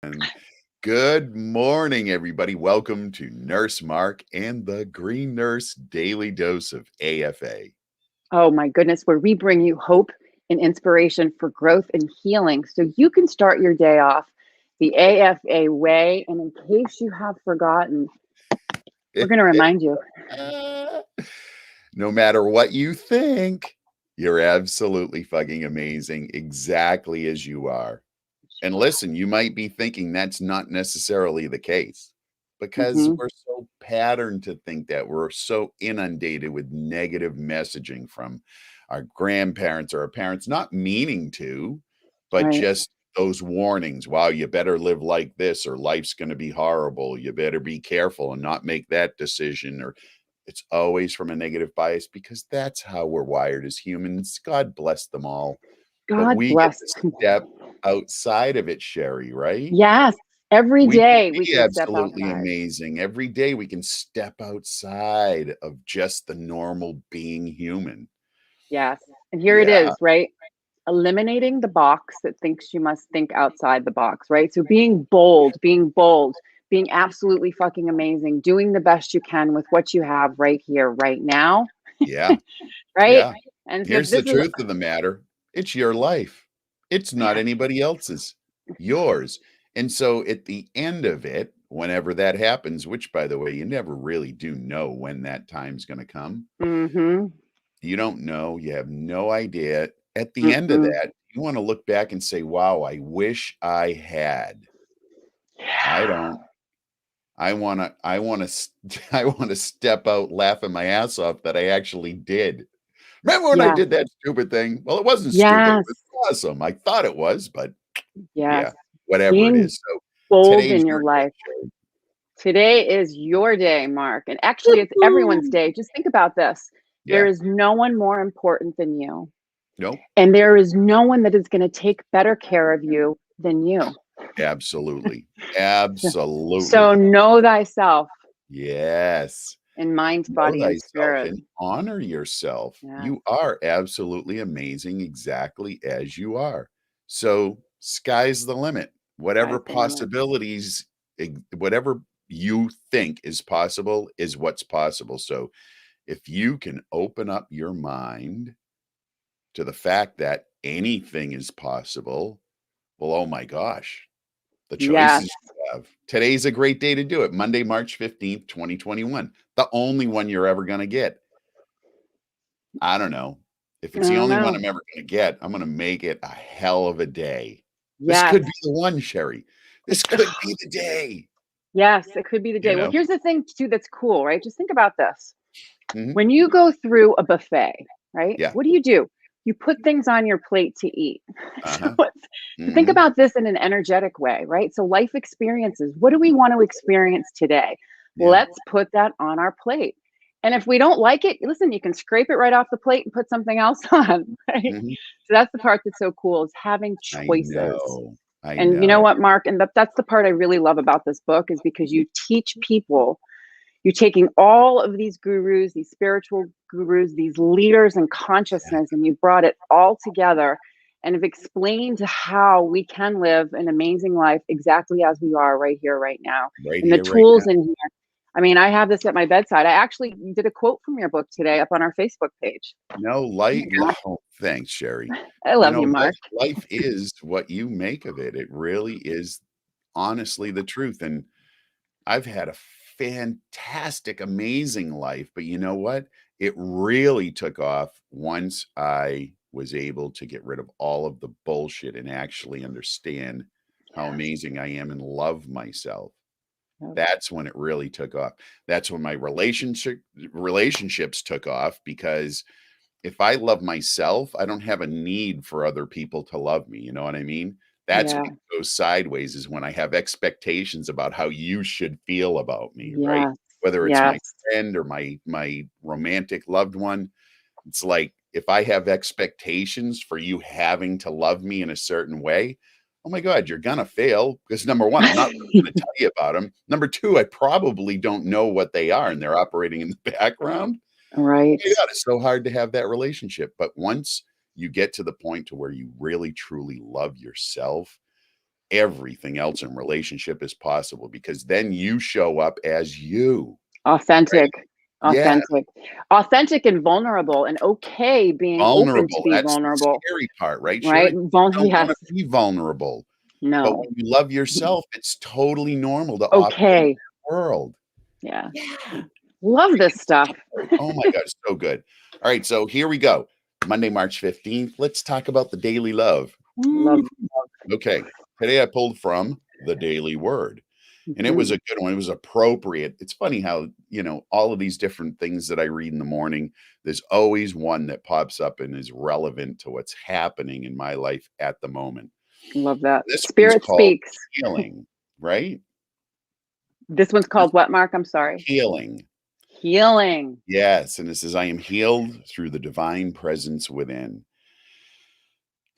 And good morning, everybody. Welcome to Nurse Mark and the Green Nurse Daily Dose of AFA. Oh my goodness, where we bring you hope and inspiration for growth and healing so you can start your day off the AFA way. And in case you have forgotten, we're going to remind you. No matter what you think, you're absolutely fucking amazing, exactly as you are. And listen, you might be thinking that's not necessarily the case because Mhm. we're so patterned to think that. We're so inundated with negative messaging from our grandparents or our parents, not meaning to, but Right. just those warnings. Wow, you better live like this, or life's going to be horrible. You better be careful and not make that decision. Or it's always from a negative bias because that's how we're wired as humans. God bless them all. But God we get bless. to step outside of it, Sherry, right? Yes. Every We can day we be can step absolutely outside. amazing. Every day we can step outside of just the normal being human. Yes. And here it Yeah, is, right? Eliminating the box that thinks you must think outside the box, right? So being bold, being absolutely fucking amazing, doing the best you can with what you have right here, right now, yeah, right? yeah. And so Here's the this is, truth of the matter. It's your life. It's not anybody else's. Yours. And so at the end of it, whenever that happens, which by the way, you never really do know when that time's going to come. mm-hmm, You don't know. You have no idea. At the end of mm-mm. that, you want to look back and say, wow, I wish I had. I Yeah. don't. I want to step out laughing my ass off that I actually did. Remember when I Yes. did that stupid thing? Well, it wasn't stupid. It Yes. was awesome. I thought it was, but yeah, Yes. whatever it Being is. So bold today's in your your day, life. Sherry. Today is your day, Mark. And actually, it's everyone's day. Just think about this. There Yeah. is no one more important than you. Nope. And there is no one that is going to take better care of you than you. Absolutely. So Absolutely. know thyself Yes. in mind, Know body, and thyself spirit. and honor yourself. Yeah. You are absolutely amazing exactly as you are. So, sky's the limit. Whatever Sky's the limit. possibilities, whatever you think is possible is what's possible. So, if you can open up your mind to the fact that anything is possible, well, oh my gosh, the Yes. choices you have. Today's a great day to do it. Monday, March 15th, 2021. The only one you're ever going to get. I don't know. If I it's the don't only one know. I'm ever going to get, I'm going to make it a hell of a day. This Yes. could be the one, Sherry. This could be the day, Yes, it could be the you day. Well, know? here's the thing, too, that's cool, right? Just think about this. Mhm. When you go through a buffet, right? Yeah. What do? You put things on your plate to eat. So, Uh-huh. so think Mhm. about this in an energetic way, right? So life experiences. What do we want to experience today? Yeah. Let's put that on our plate. And if we don't like it, listen, you can scrape it right off the plate and put something else on, right? Mhm. So that's the part that's so cool is having I choices. know. I And you know know. what, Mark? And that's the part I really love about this book is because you teach people you're taking all of these gurus, these spiritual gurus, these leaders in consciousness, and you brought it all together and have explained how we can live an amazing life exactly as we are right here, right now. Right And the here, right now. tools in here. I mean, I have this at my bedside. I actually did a quote from your book today up on our Facebook page. No, light. Oh, thanks, Sherry. I You love know, you, Mark. life is what you make of it. It really is honestly the truth. And I've had a fantastic, amazing life, but you know what? It really took off once I was able to get rid of all of the bullshit and actually understand how Yes. amazing I am and love myself. Yep. That's when it really took off. That's when my relationships took off because if I love myself, I don't have a need for other people to love me. You know what I mean? That's when Yeah. it goes sideways is when I have expectations about how you should feel about me, right? Yes. Whether it's my Yes. friend or my romantic loved one. It's like if I have expectations for you having to love me in a certain way, oh my God, you're gonna fail because number one, I'm not really gonna tell you about them. Number two, I probably don't know what they are and they're operating in the background. Right. My God, it's so hard to have that relationship. But once you get to the point to where you really truly love yourself, everything else in relationship is possible, because then you show up as you, right? Authentic, Yeah, authentic and vulnerable, and okay being open to vulnerable. be That's the vulnerable, scary part, right? Sure, right? you don't want Yes. to be vulnerable, but No. when you love yourself, it's totally normal to operate in Okay. that world. Yeah. Yeah. Love this stuff. Oh my God, so good. All right, so here we go. Monday, March 15th. Let's talk about the daily love. Woo. Love. Okay. Today I pulled from the Daily Word, and it was Mhm. a good one. It was appropriate. It's funny how, all of these different things that I read in the morning, there's always one that pops up and is relevant to what's happening in my life at the moment. Love that. This one's Spirit called speaks. Healing, right? This one's This called what, Mark? I'm sorry. Healing. Healing. Yes, and it says, I am healed through the divine presence within.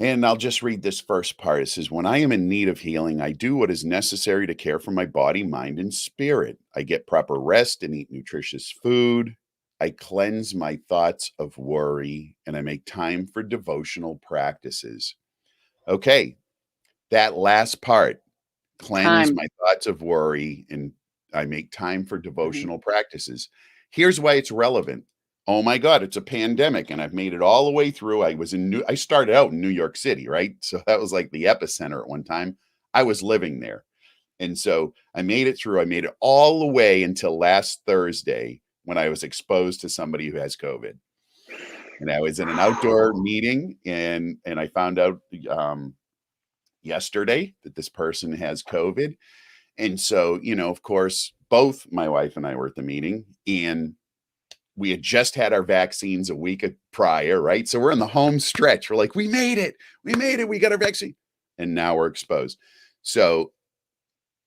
And I'll just read this first part. It says, when I am in need of healing, I do what is necessary to care for my body, mind, and spirit. I get proper rest and eat nutritious food. I cleanse my thoughts of worry, and I make time for devotional practices. Okay, that last part, cleanse Time. my thoughts of worry, and I make time for Right. devotional practices. Here's why it's relevant. Oh my God, it's a pandemic, and I've made it all the way through. I started out in New York City, right? So that was like the epicenter at one time. I was living there. And so I made it through. I made it all the way until last Thursday when I was exposed to somebody who has COVID. And I was in an outdoor meeting, and I found out yesterday that this person has COVID. And so, of course, both my wife and I were at the meeting, and we had just had our vaccines a week prior, right? So we're in the home stretch. We're like, we made it. We made it. We got our vaccine. And now we're exposed. So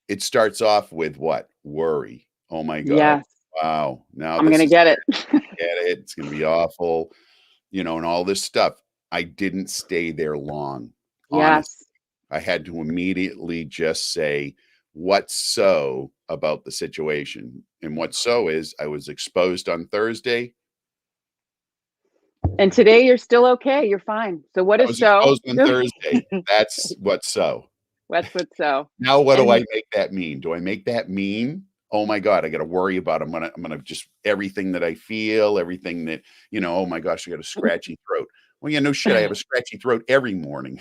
it starts off with what? Worry. Oh my God. Yes. Wow. Now I'm this gonna is get it. get it. It's going to be awful, and all this stuff. I didn't stay there long. Honest. Yes. I had to immediately just say, what's so about the situation? And what's so is I was exposed on Thursday. And today you're still okay. You're fine. So what I is was so? exposed on Thursday. That's what's so. What's what so? Now what do I And make that mean? Do I make that mean, oh my God, I got to worry about I'm gonna just everything that I feel, everything that, oh my gosh, I got a scratchy throat. Well, yeah, no shit. I have a scratchy throat every morning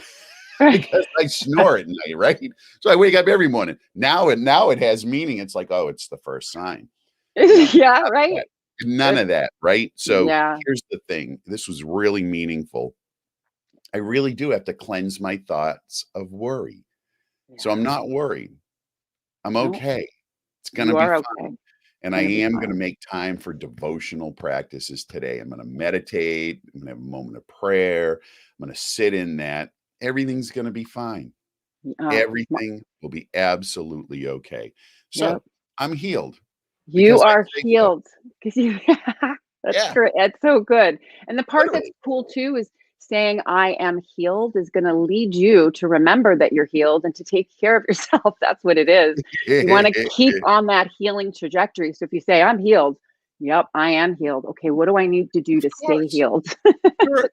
right. because I snore at night, right? So I wake up every morning. Now it has meaning. It's like, oh, it's the first sign. No, Yeah, right. that. None It's of that, right? So yeah. here's the thing. This was really meaningful. I really do have to cleanse my thoughts of worry. Yeah. So I'm not worried. I'm No, okay. It's gonna you be are fine. okay. And I Gonna be am gonna fine. make time for devotional practices today. I'm gonna meditate. I'm gonna have a moment of prayer. I'm gonna sit in that. Everything's gonna be fine. Oh, Everything will be absolutely okay. yep. So I'm healed You because I are say so. healed because you that's Yeah, great. That's so good. And the part that's literally. cool too is saying I am healed is going to lead you to remember that you're healed and to take care of yourself. That's what it is. You want to keep on that healing trajectory. So if you say I'm healed, yep, I am healed. Okay, what do I need to do Of to stay course. healed?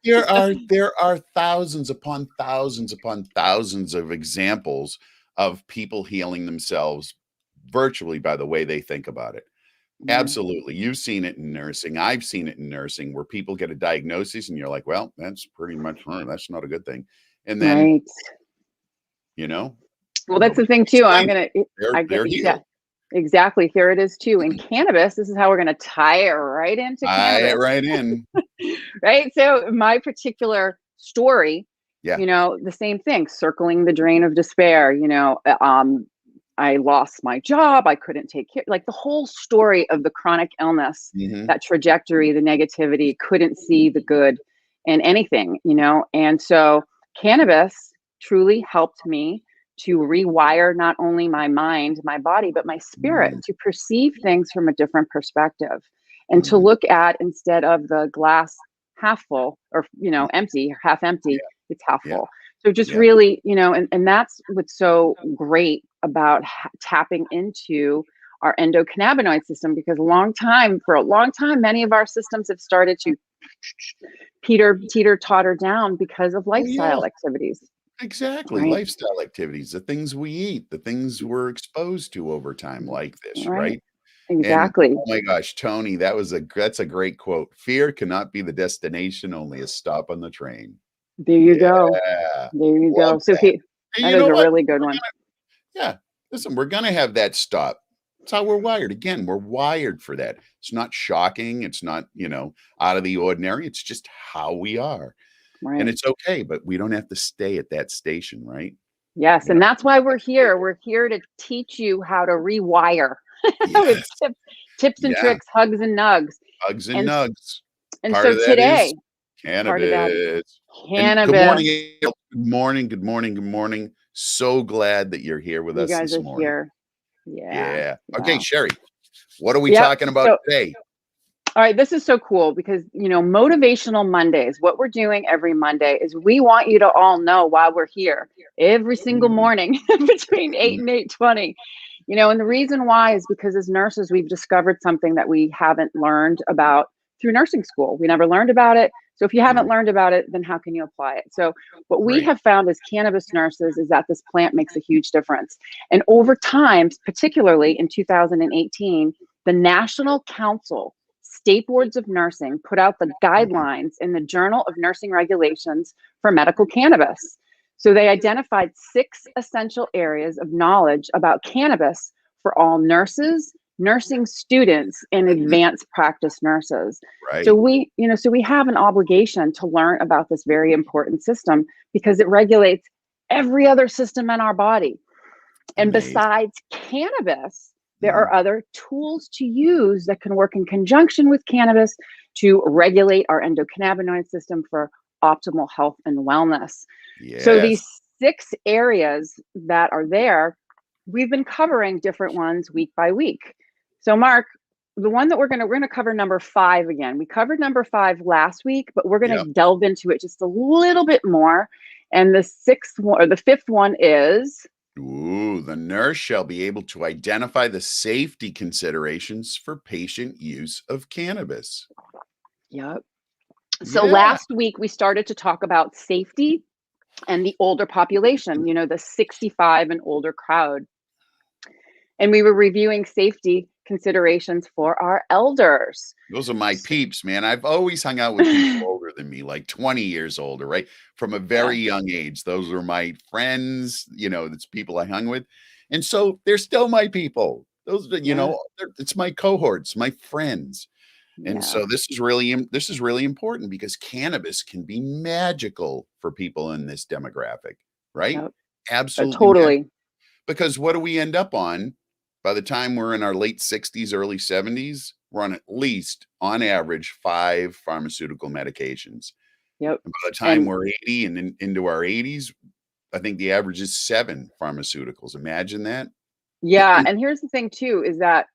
There are thousands upon thousands upon thousands of examples of people healing themselves virtually by the way they think about it. Yeah. Absolutely. You've seen it in nursing. I've seen it in nursing where people get a diagnosis and you're like, well, that's pretty much that's not a good thing. And then, Right. you know, Well, that's the nobody thing can too. explain it. I get They're healed. exactly. Here it is too. In cannabis, this is how we're going to tie it right into Tie it cannabis. right in. Right? So my particular story, Yeah. the same thing, circling the drain of despair, I lost my job, I couldn't take care, like the whole story of the chronic illness, Hmm. that trajectory, the negativity, couldn't see the good in anything, And so cannabis truly helped me to rewire not only my mind, my body, but my spirit Hmm. to perceive things from a different perspective and to Hmm. look at instead of the glass half full or empty, half empty, it's half Yeah. full. So just Yeah. really, and that's what's so great about tapping into our endocannabinoid system because for a long time, many of our systems have started to teeter totter down because of Oh yeah. lifestyle activities. Exactly. right? Lifestyle activities, the things we eat, the things we're exposed to over time like this, Right. right? And Exactly. oh my gosh, Tony, that's a great quote. Fear cannot be the destination, only a stop on the train. There you go. Yeah. There you Love go. So that. And that you is know a what? really good one. Yeah. Listen, we're gonna have that stop. It's how we're wired. Again, we're wired for that. It's not shocking. It's not, out of the ordinary. It's just how we are. And Right. it's okay, but we don't have to stay at that station, right? Yes, We and don't that's why have we're to stay here. there. We're here to teach you how to rewire with Yes. tips and Yeah. tricks, hugs and nugs. Hugs and And nugs. and Part so of that is today, part of that is cannabis. And good morning, cannabis. April. Good morning, good morning, good morning. So glad that you're here with You us guys this are morning. here. Yeah. Yeah. Okay, Wow. Sherry, what are we Yep. talking about So today? all right, this is so cool because, motivational Mondays, what we're doing every Monday is we want you to all know why we're here every single Mm, morning between 8 mm, and 8:20. And the reason why is because as nurses, we've discovered something that we haven't learned about through nursing school. We never learned about it. So if you haven't mm, learned about it, then how can you apply it? So what we right. have found as cannabis nurses is that this plant makes a huge difference. And over time, particularly in 2018, the National Council State Boards of Nursing put out the Mhm. guidelines in the Journal of Nursing Regulations for medical cannabis. So they identified 6 essential areas of knowledge about cannabis for all nurses, nursing students, and Mm, advanced practice nurses. So right. we have an obligation to learn about this very important system because it regulates every other system in our body. And Amazing. besides cannabis, there Mhm. are other tools to use that can work in conjunction with cannabis to regulate our endocannabinoid system for optimal health and wellness. So these Yes. 6 areas that are there, we've been covering different ones week by week. So Mark, the one that we're going to cover number 5 again. We covered number 5 last week, but we're going to Yep. delve into it just a little bit more. And the 6th one or the 5th one is Ooh, the nurse shall be able to identify the safety considerations for patient use of cannabis. yep. So Yeah. last week we started to talk about safety and the older population, the 65 and older crowd. And we were reviewing safety considerations for our elders. Those are my peeps, man. I've always hung out with people older than me, like 20 years older, right? From a Yeah, very young age. Those are my friends, that's people I hung with. And so they're still my people. Those are, yeah, it's my cohorts, my friends. And yeah. so this is really important because cannabis can be magical for people in this demographic, right? Yep. Absolutely magical. Totally. Because what do we end up on by the time we're in our late 60s, early 70s? We're on at least, on average, 5 pharmaceutical medications. Yep. And by the time And we're 80 and into our 80s, I think the average is 7 pharmaceuticals. Imagine that. yeah, and here's the thing too is that,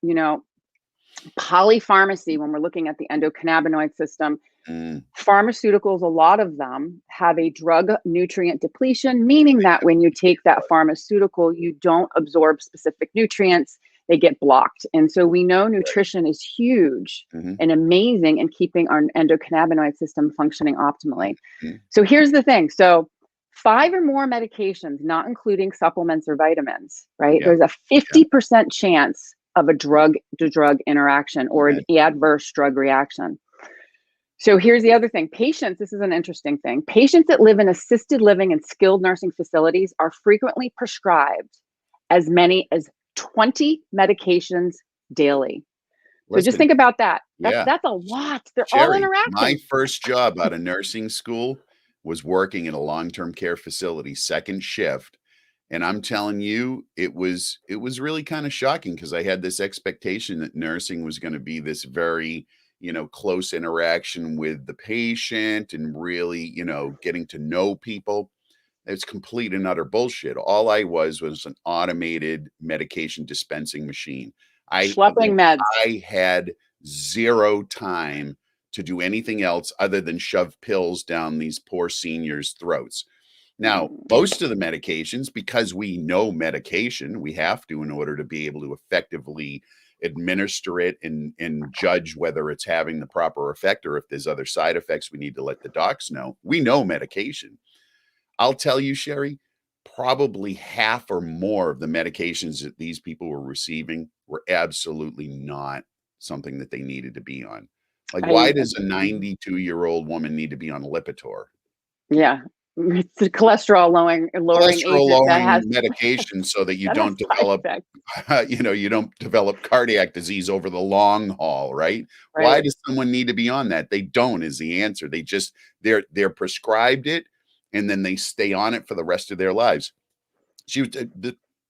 polypharmacy, when we're looking at the endocannabinoid system, Mm, pharmaceuticals, a lot of them have a drug nutrient depletion, meaning that when you take that pharmaceutical, you don't absorb specific nutrients, they get blocked. And so we know right. nutrition is huge Mhm, and amazing in keeping our endocannabinoid system functioning optimally. mm. So here's the thing. So 5 or more medications, not including supplements or vitamins, right? Yeah, There's a yeah. 50% chance of a drug to drug interaction or an Imagine. adverse drug reaction. So here's the other thing. Patients, this is an interesting thing. Patients that live in assisted living and skilled nursing facilities are frequently prescribed as many as 20 medications daily. So just Listen, think about that. That's yeah. that's a lot. They're all Sherry, my interacting. first job out of nursing school was working in a long-term care facility, second shift, and I'm telling you, it was really kinda shocking because I had this expectation that nursing was gonna be this very, close interaction with the patient and really, getting to know people. It's complete and utter bullshit. All I was an automated medication dispensing machine. I Schlepping like, meds. I had 0 time to do anything else other than shove pills down these poor seniors' throats. Now, Mm, most of the medications, because we know medication, we have to in order to be able to effectively administer it and judge whether it's having the proper effect or if there's other side effects we need to let the docs know. We know medication. I'll tell you, Sherry, probably half or more of the medications that these people were receiving were absolutely not something that they needed to be on. Like, why I does a 92-year-old woman need to be on Lipitor? Yeah, it's a cholesterol lowering Cholesterol agent lowering medication so that you that has don't side develop, effects. you don't develop cardiac disease over the long haul, right? Why Right. does someone need to be on that? They don't is the answer. They just they're prescribed it, and then they stay on it for the rest of their lives. She was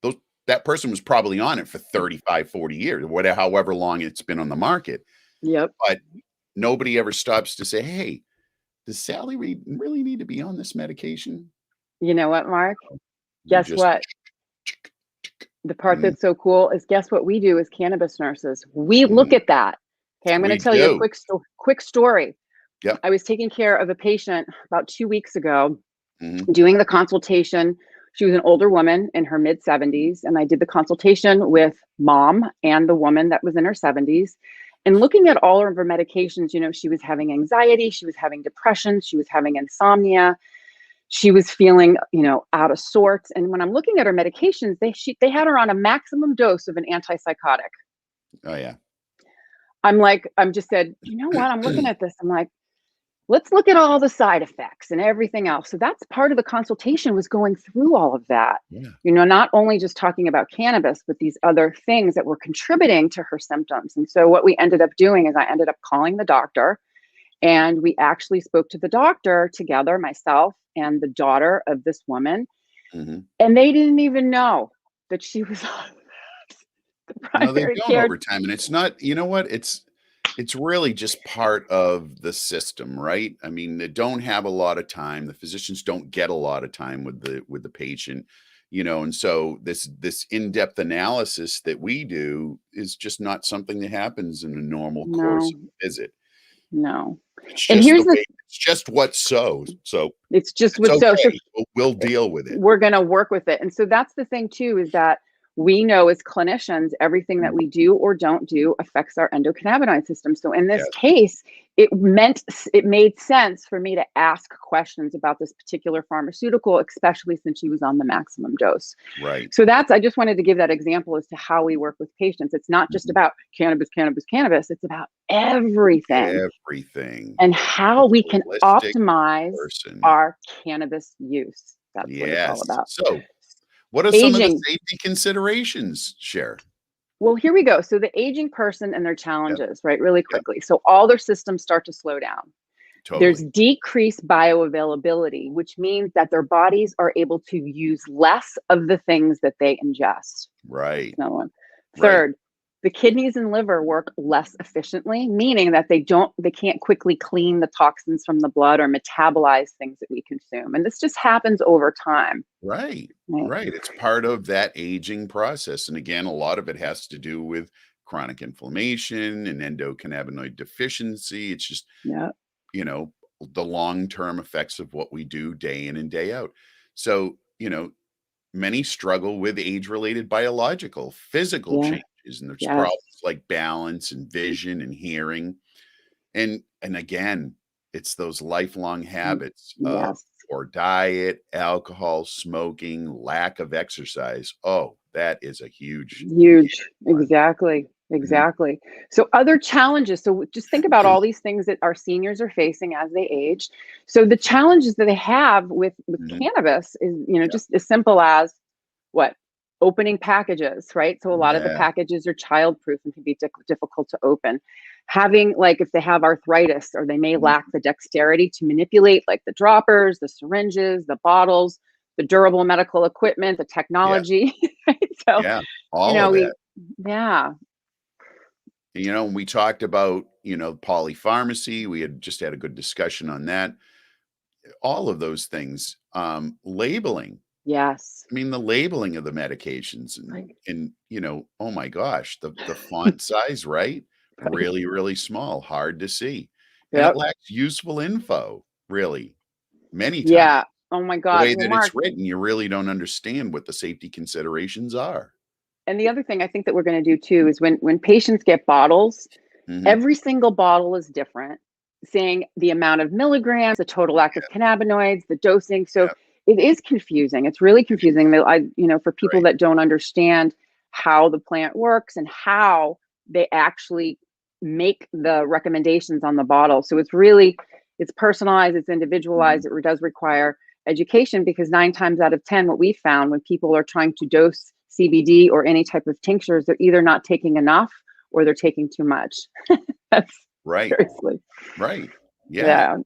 those that person was probably on it for 35, 40 years, whatever, however long it's been on the market. Yep. But nobody ever stops to say, "Hey, does Sally really need to be on this medication?" You know what, Mark? You Guess just what? The part mm, that's so cool is guess what we do as cannabis nurses? We look mhm. at that. Okay, I'm gonna We tell you a do. quick story. Yep. I was taking care of a patient about 2 weeks ago, Mhm, doing the consultation. She was an older woman in her mid-70s, and I did the consultation with mom and the woman that was in her 70s. And looking at all of her medications, she was having anxiety, she was having depression, she was having insomnia, she was feeling, out of sorts. And when I'm looking at her medications, they had her on a maximum dose of an antipsychotic. oh, yeah. I'm just said, you know what? I'm looking at this. I'm like, let's look at all the side effects and everything else. So that's part of the consultation, was going through all of that. Yeah. Not only just talking about cannabis, but these other things that were contributing to her symptoms. And so what we ended up doing is I ended up calling the doctor, and we actually spoke to the doctor together, myself and the daughter of this woman, Mhm. and they didn't even know that she was on the No, they primary don't care. over time, and it's not, you know what? It's really just part of the system, right? I mean, they don't have a lot of time. The physicians don't get a lot of time with the patient, and so this in-depth analysis that we do is just not something that happens in a normal course No, of visit. no. It's And just here's the the way it's just what's so it's just it's what so okay. We'll deal with it. we're going to work with it. And so that's the thing too, is that we know as clinicians, everything that Mm, we do or don't do affects our endocannabinoid system. So in this yes, case, it made sense for me to ask questions about this particular pharmaceutical, especially since she was on the maximum dose. right. So I just wanted to give that example as to how we work with patients. It's not just Mhm. about cannabis, cannabis, cannabis. It's about everything Everything. and A how we can holistic optimize person. our cannabis use. That's what it's all Yes. about. So, what are some of the Aging. safety considerations? Share. Well, here we go. So the aging person and their Yep, challenges, right? Really yep, quickly. So all their systems start to slow down. There's totally. decreased bioavailability, which means that their bodies are able to use less of the things that they ingest. Right, No one. right. Third, the kidneys and liver work less efficiently, meaning that they can't quickly clean the toxins from the blood or metabolize things that we consume. And this just happens over time. Right, Right. right. It's part of that aging process, and again, a lot of it has to do with chronic inflammation and endocannabinoid deficiency. It's just, Yeah. you know, the long-term effects of what we do day in and day out. So, many struggle with age-related biological, physical Yeah. changes, and there's Yes. problems like balance and vision and hearing. And again, it's those lifelong habits of Yes. poor diet, alcohol, smoking, lack of exercise. Oh, that is a huge, huge Huge. one. Exactly. Mhm, Exactly. So other challenges. So just think about all these things that our seniors are facing as they age. So the challenges that they have with mhm. cannabis is, Yeah, just as simple as what? Opening packages, right? So a lot of the yeah, packages are childproof and can be difficult to open. Having, like, if they have arthritis or they may mhm, lack the dexterity to manipulate, like the droppers, the syringes, the bottles, the durable medical equipment, the yeah, technology. Right? So, yeah, all of we, that. yeah, We talked about, polypharmacy. We had just had a good discussion on that. All of those things. Labeling. yes, I mean, the labeling of the medications and right, oh my gosh, the font size, right? right, Really, really small, hard to see. And it yep, lacks useful info, really, many times. yeah. Oh my The God. way Well, that it's Mark, written, you really don't understand what the safety considerations are. and the other thing I think that we're going to do too is when patients get bottles, Mhm. every single bottle is different, saying the amount of milligrams, the total active cannabinoids, the dosing. So Yeah, it is confusing. It's really confusing. For people Right. that don't understand how the plant works and how they actually make the recommendations on the bottle. So it's personalized, it's Mhm. individualized. It does require education, because 9 times out of 10, what we found when people are trying to dose CBD or any type of tinctures, they're either not taking enough or they're taking too much. That's Right. seriously. Right. Yeah. Yeah.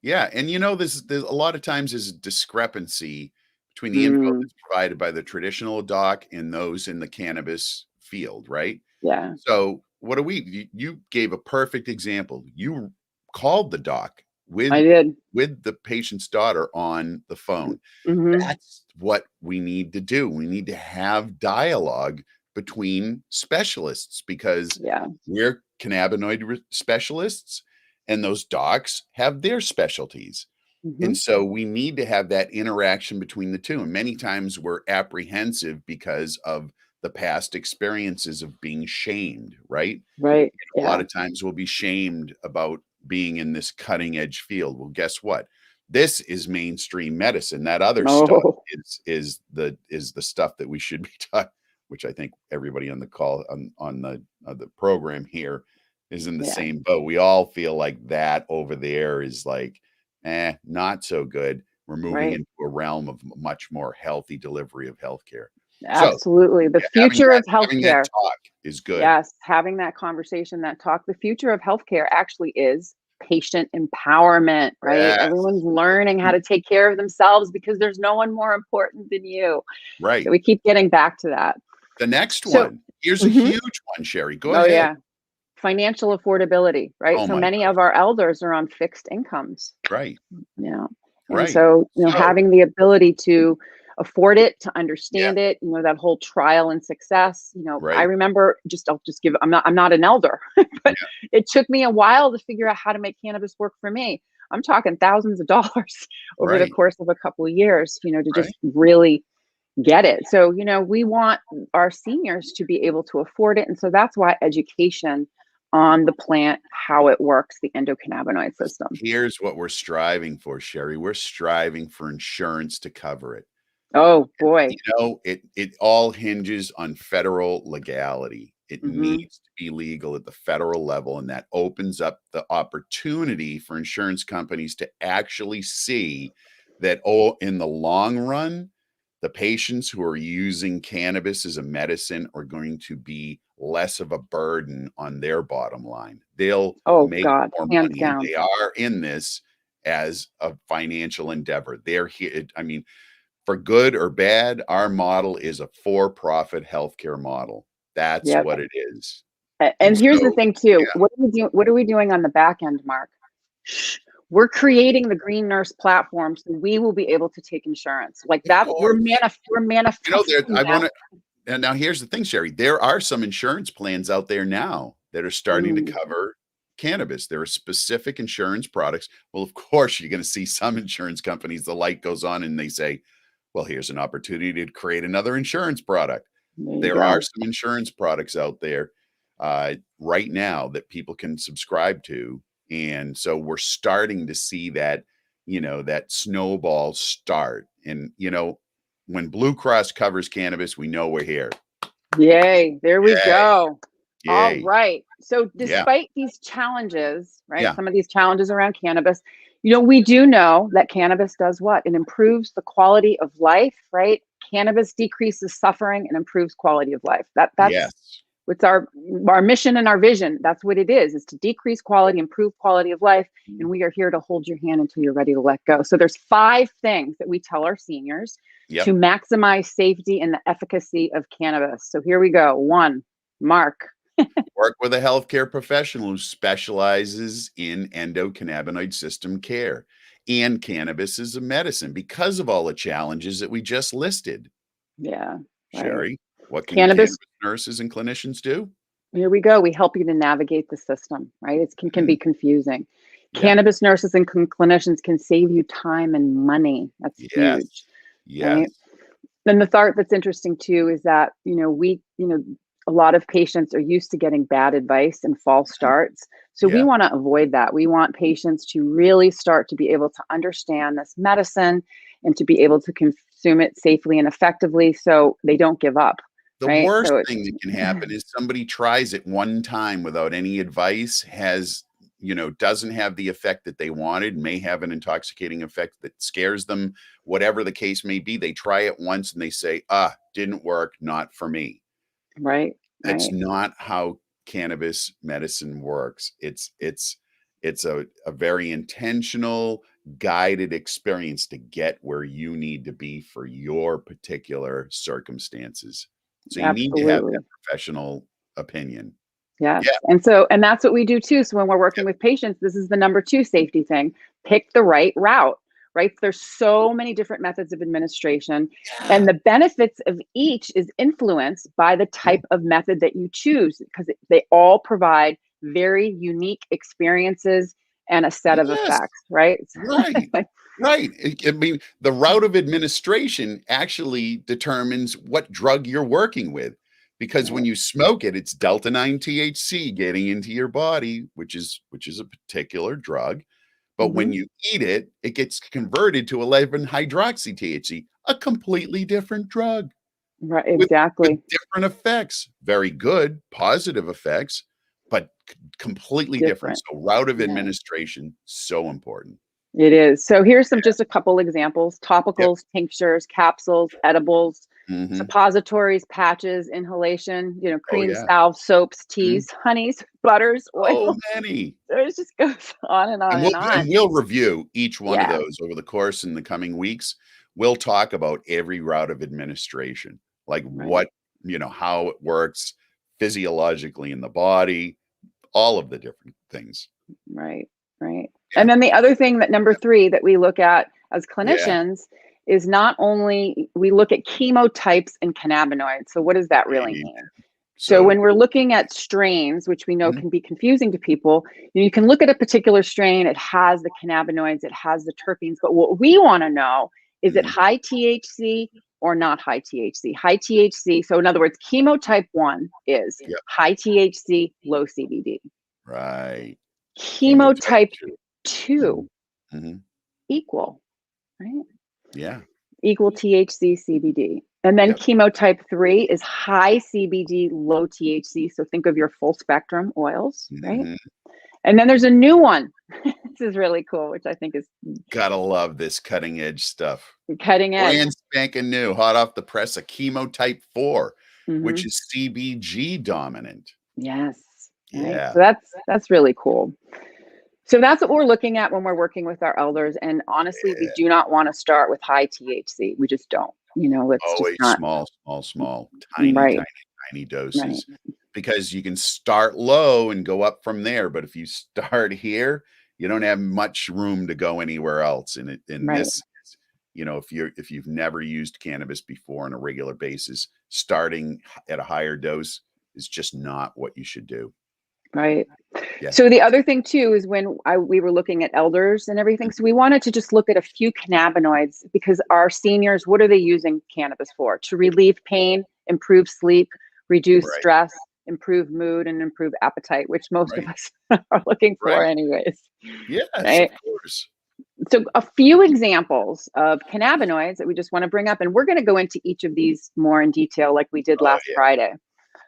Yeah, and there's a lot of times there's a discrepancy between the info Mm, that's provided by the traditional doc and those in the cannabis field, right? yeah, So, what do you gave a perfect example. You called the doc I with did. the patient's daughter on the phone. Hmm. That's what we need to do. We need to have dialogue between specialists because Yeah. we're cannabinoid specialists and those docs have their specialties. Hmm. And so we need to have that interaction between the two. And many times we're apprehensive because of the past experiences of being shamed, right? Right. A lot Yeah. of times we'll be shamed about being in this cutting edge field. Well, guess what? This is mainstream medicine. That other stuff Oh, is the stuff that we should be taught, which I think everybody on the call on the program here is in the yeah. same boat. We all feel like that over there is like, not so good. We're moving Right. into a realm of much more healthy delivery of healthcare. So Absolutely. The yeah, having future that of having that healthcare. talk is good. Yes, having that conversation, that talk. The future of healthcare actually is patient empowerment, right? Yes. Everyone's learning how to take care of themselves because there's no one more important than you. So Right. we keep getting back to that. The next So, one. Here's a mhm. huge one, Sherry. Go Oh ahead. yeah, financial affordability, right? Oh So my many of our elders are on fixed incomes. right, Yeah. And right. so, So having the ability to afford it, to yeah, understand it, that whole trial and success, I right. remember I'll just give, I'm not an elder, but Yeah, it took me a while to figure out how to make cannabis work for me. I'm talking thousands of dollars over the right, course of a couple of years, to right. just really get it. So, we want our seniors to be able to afford it. And so that's why education on the plant, how it works, the endocannabinoid system. Here's what we're striving for, Sherry. We're striving for insurance to cover it. Oh boy. It all hinges on federal legality. It Hmm. needs to be legal at the federal level, and that opens up the opportunity for insurance companies to actually see that, oh, in the long run, the patients who are using cannabis as a medicine are going to be less of a burden on their bottom line. They'll Oh make God, more hands money, and down. they are in this as a financial endeavor. They're here. I mean, for good or bad, our model is a for-profit healthcare model. That's Yep. what it is. And And here's the so, thing too. yeah, What are we doing on the back end, Mark? Shh. We're creating the green nurse platform so we will be able to take insurance. Like of that, course. we're There manifesting I that. wanna and now here's the thing, Sherry, there are some insurance plans out there now that are starting to Mm, cover cannabis. There are specific insurance products. Well, of course, you're gonna see some insurance companies, the light goes on and they say, "Well, here's an opportunity to create another insurance product." there you There are go. some insurance products out there, right now that people can subscribe to, and so we're starting to see that, that snowball start, and, when Blue Cross covers cannabis, we know we're here. Yay. There we Yay, go. All yay. right. So Yeah, despite these challenges, right? yeah, Some of these challenges around cannabis, we do know that cannabis does what? It improves the quality of life, right? Cannabis decreases suffering and improves quality of life. That's yes. what's our mission and our vision. That's what it is to decrease quality, improve quality of life. And Mhm. we are here to hold your hand until you're ready to let go. So there's 5 things that we tell our seniors to Yep. maximize safety and the efficacy of cannabis. So here we go. 1, Mark. Work with a healthcare professional who specializes in endocannabinoid system care and cannabis as a medicine because of all the challenges that we just listed. Yeah, right. Sherry, what can Cannabis. cannabis nurses and clinicians do? Here we go. We help you to navigate the system, right? It can Mm, be confusing. yeah. Cannabis nurses and clinicians can save you time and money. That's huge, Yes. Yes. right? Then the thought that's interesting too is that, a lot of patients are used to getting bad advice and false Mhm. starts. So we Yeah. want to avoid that. We want patients to really start to be able to understand this medicine and to be able to consume it safely and effectively so they don't give up, The right? worst So it's thing that can happen is somebody tries it one time without any advice, doesn't have the effect that they wanted, may have an intoxicating effect that scares them, whatever the case may be. They try it once and they say, didn't work, not for me. right, That's right. not how cannabis medicine works. It's a very intentional, guided experience to get where you need to be for your particular circumstances. So you need to have that Absolutely. professional opinion. Yes. Yeah. And that's what we do too. So when we're working with patients, this is the number two safety thing. Pick the right route, right? There's so many different methods of administration, Yeah. and the benefits of each is influenced by the Yeah. type of method that you choose because they all provide very unique experiences and a set of Yes. effects, right? Right. Right. I mean, the route of administration actually determines what drug you're working with. Because when Right. you smoke it, it's delta 9 THC getting into your body, which is a particular drug. But when Hmm. you eat it, it gets converted to 11 hydroxy THC, a completely different drug Right. with Exactly. different effects, very good, positive effects, but completely different. Different. So route of Yeah. administration, so important. It is. So here's just a couple examples: Yep. topicals, tinctures, capsules, edibles, Mhm. suppositories, patches, inhalation, Oh, cream yeah. salve, soaps, Mhm. teas, honeys, butters, oils. So many. It just goes on and on And and we'll on. and we'll review each one of Yeah, those over the course in the coming weeks. We'll talk about every route of administration, like right, how it works physiologically in the body, all of the different things. right, right. Yeah. And then the other thing, that number three that we look at as Yeah. clinicians, is not only we look at chemotypes and cannabinoids. So what does that really Amen. mean? So So when we're looking at strains, which we know mhm, can be confusing to people, you can look at a particular strain, it has the cannabinoids, it has the terpenes, but what we want to know is it mhm, high THC or not high THC? High THC, so in other words, chemotype 1 is yep, high THC, low CBD. right. Chemotype Chemotype 2. 2 Mhm, mhm. equal, right? Yeah. Equal THC, CBD. And then Yep. chemotype 3 is high CBD, low THC. So think of your full spectrum oils, right? Mhm. And then there's a new one. This is really cool, which I think is Gotta love this cutting edge stuff. cutting edge. Brand spanking new, hot off the press, a chemotype 4, which Hmm. is CBG dominant. Yes. Right. Yeah. So that's really cool. So that's what we're looking at when we're working with our elders. And honestly, we Yeah. do not want to start with high THC. We just don't. It's just Always not small, small, small, tiny, right. tiny, tiny Right. doses because you can start low and go up from there. But if you start here, you don't have much room to go anywhere else. And Right. this is, if you've never used cannabis before on a regular basis, starting at a higher dose is just not what you should do. Right. Yeah. So the other thing too is when we were looking at elders and everything. So we wanted to just look at a few cannabinoids because our seniors, what are they using cannabis for? To relieve pain, improve sleep, reduce Right. stress, improve mood, and improve appetite, which most of Right. us are looking for Right. anyways. Yes, Right. of course. So a few examples of cannabinoids that we just want to bring up, and we're going to go into each of these more in detail like we did Oh, last yeah. Friday.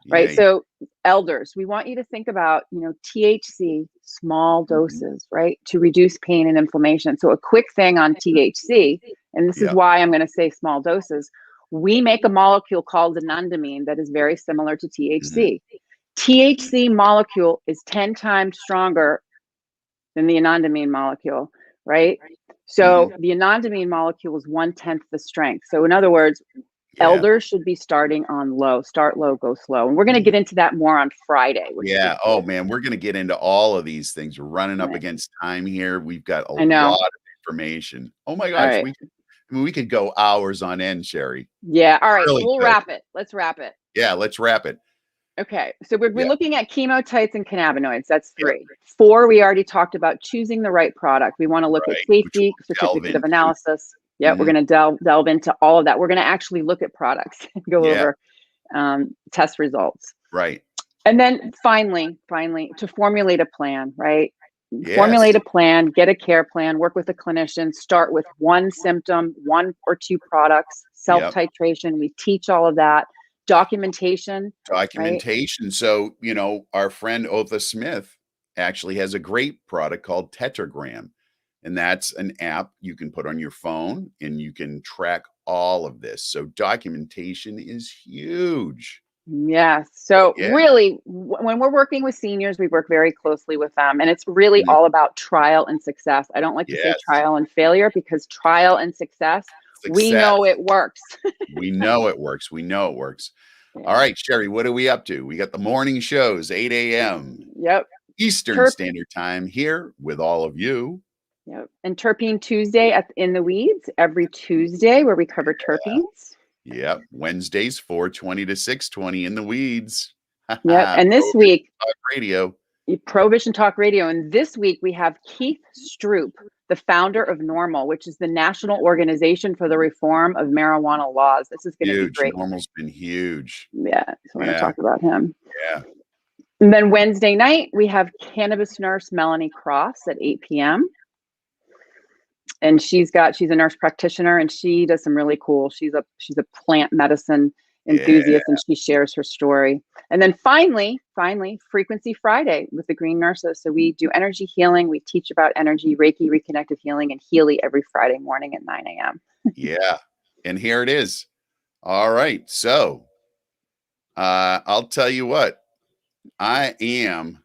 Yeah. Right. Yeah. So elders, we want you to think about, THC, small Mhm. doses, right, to reduce pain and inflammation. So a quick thing on THC, and this is Yeah. why I'm going to say small doses. We make a molecule called anandamine that is very similar to Mhm. THC. THC molecule is 10 times stronger than the anandamine molecule, right? So Mhm. the anandamine molecule is 1/10 the strength. So in other words, Yeah. elders should be starting on low. Start low, go slow. And we're going to Mhm. get into that more on Friday, which will be Yeah. Oh, cool. man, we're gonna get into all of these things. We're running up Right. against time here. We've got a I know. lot of information. Oh my All gosh, right. we could go hours on end, Sherry. Yeah. All right. So Really we'll good. wrap it. Let's wrap it. Yeah, let's wrap it. Okay. So we're Yeah. looking at chemotypes and cannabinoids. That's Yep. 3. 4, we already talked about choosing the right product. We want to look at Right, which safety, we'll delve certificate of into. analysis. Yeah, we're Mhm. going to delve into all of that. We're going to actually look at products and go Yeah, over test results. right. And then finally, to formulate a plan, right? Yes. formulate a plan, get a care plan, work with a clinician, start with one symptom, 1 or 2 products, Yep. self-titration. We teach all of that. Documentation, right? Documentation. So, our friend Otha Smith actually has a great product called Tetragram. And that's an app you can put on your phone and you can track all of this. So documentation is huge. Yes. So Yeah. really, when we're working with seniors, we work very closely with them, and it's really Mhm. all about trial and success. I don't like to say Yes. trial and failure because trial and success, we Success. know it works. We know it works. We know it works. All Yeah. right, Sherry, what are we up to? We got the morning shows, 8 a.m. Yep. Eastern Terp. Standard Time here with all of you. Yep. And Terpene Tuesday in the Weeds every Tuesday where we cover terpenes. Yep. Wednesdays, 4:20 to 6:20 in the weeds. Yep. And this Prohibition week, Talk Radio. Prohibition Talk Radio. And this week we have Keith Stroop, the founder of NORML, which is the National Organization for the Reform of Marijuana Laws. This is going to be Huge. great. Normal's been huge. Yeah. So we're going to Yeah. talk about him. Yeah. And then Wednesday night, we have Cannabis Nurse Melanie Cross at 8 p.m. And she's a nurse practitioner and she does some really cool, she's a plant medicine Yeah. enthusiast and she shares her story. And then finally, Frequency Friday with the Green Nurses. So we do energy healing. We teach about energy, Reiki, reconnective healing, and Healy every Friday morning at 9 a.m. Yeah. And here it is. All right. So I'll tell you what, I am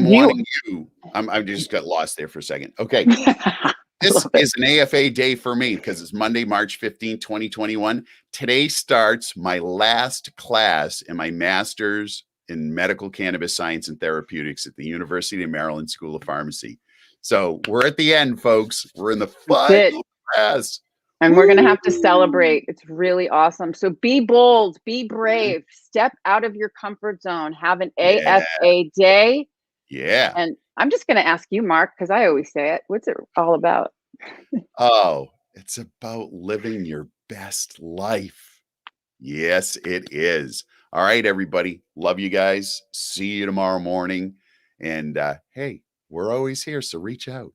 You, wanting you. I just got lost there for a second. Okay. I This love it. is an AFA day for me because it's Monday, March 15th, 2021. Today starts my last class in my master's in medical cannabis science and therapeutics at the University of Maryland School of Pharmacy. So we're at the end, folks. We're in the That's it. final class. And we're going to have to Woo! celebrate. It's really awesome. So be bold, be brave, step out of your comfort zone, have an Yeah. AFA day. Yeah. And I'm just going to ask you, Mark, because I always say it. What's it all about? Oh, it's about living your best life. Yes, it is. All right, everybody. Love you guys. See you tomorrow morning. And hey, we're always here, so reach out.